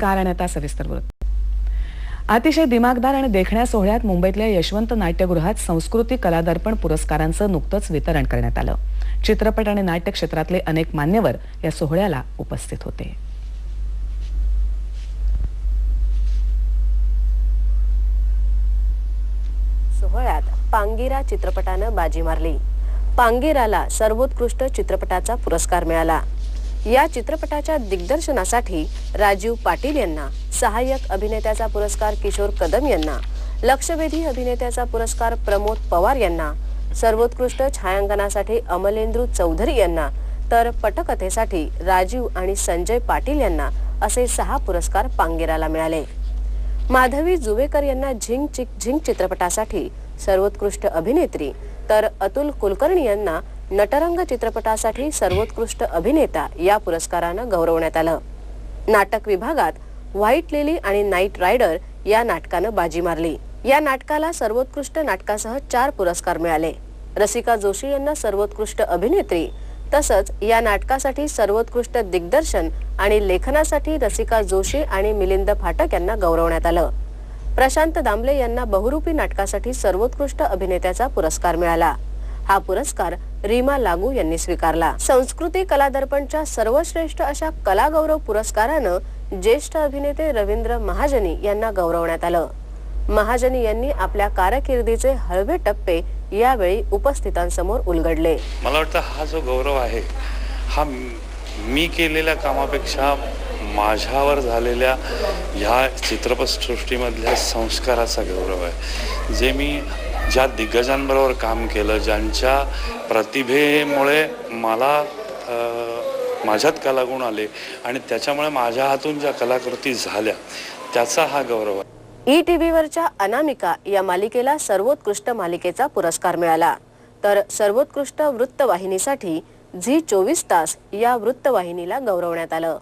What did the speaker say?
नमस्कार आणि आता सविस्तर वृत्त। अतिशय दिमागदार आणि देखण्या सोहळ्यात मुंबईतल्या यशवंत नाट्यगृहात संस्कृती कलादर्पण पुरस्कारांचं नुकतंच वितरण करण्यात आलं। चित्रपट आणि नाट्य क्षेत्रातले अनेक मान्यवर या सोहळ्याला उपस्थित होते। सोहळ्यात पांगिरा चित्रपटानं बाजी मारली। पांगिराला सर्वोत्कृष्ट चित्रपटाचा पुरस्कार मिळाला। या चित्रपटाच्या दिग्दर्शनासाठी राजीव पाटील यांना, सहाय्यक अभिनेत्याचा पुरस्कार किशोर कदम यांना, लक्षवेधी अभिनेत्याचा पुरस्कार प्रमोद पवार यांना, सर्वोत्कृष्ट छायांकनासाठी अमलेंद्रू चौधरी यांना, तर पटकथेसाठी राजीव आणि संजय पाटील यांना असे 6 पुरस्कार पांगिराला मिळाले। माधवी जुवेकर यांना झिंग चिक झिंग चित्रपटासाठी सर्वोत्कृष्ट अभिनेत्री, तर अतुल कुलकर्णी यांना नटरंग चित्रपटासाठी सर्वोत्कृष्ट अभिनेता या पुरस्कारानं गौरवण्यात आलं। नाटक विभागात व्हाईट लिली आणि नाईट रायडर या नाटकानं बाजी मारली। या नाटकाला सर्वोत्कृष्ट नाटकासह 4 पुरस्कार मिळाले। रसिका जोशी यांना सर्वोत्कृष्ट अभिनेत्री, तसंच या नाटकासाठी सर्वोत्कृष्ट दिग्दर्शन आणि लेखनासाठी रसिका जोशी आणि मिलिंद फाटक यांना गौरवण्यात आलं। प्रशांत दामले यांना बहुरूपी नाटकासाठी सर्वोत्कृष्ट अभिनेत्याचा पुरस्कार मिळाला। हा पुरस्कार रीमा लागू यांनी स्वीकारला। संस्कृती कलादर्पणच्या सर्वश्रेष्ठ अशा कलागौरव पुरस्कारानं ज्येष्ठ अभिनेते रवींद्र महाजनी यांना गौरवण्यात आलं। महाजनी यांनी आपल्या कारकिर्दीचे हळवे टप्पे यावेळी उपस्थितांसमोर उलगडले। मला वाटतं हा जो गौरव आहे हा मी केलेल्या कामापेक्षा माझ्यावर झालेल्या ह्या चित्रपटसृष्टीमधल्या संस्काराचा गौरव आहे। जे मी ज्या दिग्गजांबरोबर काम केलं, ज्यांच्या प्रतिभेमुळे मला माझ्यात कलागुण आले आणि त्याच्यामुळे माझ्या हातून ज्या कलाकृती झाल्या त्याचा हा गौरव आहे। ETVवरच्या अनामिका या मालिकेला सर्वोत्कृष्ट मालिकेचा पुरस्कार मिळाला, तर सर्वोत्कृष्ट वृत्तवाहिनीसाठी झी 24 तास या वृत्तवाहिनीला गौरवण्यात आलं।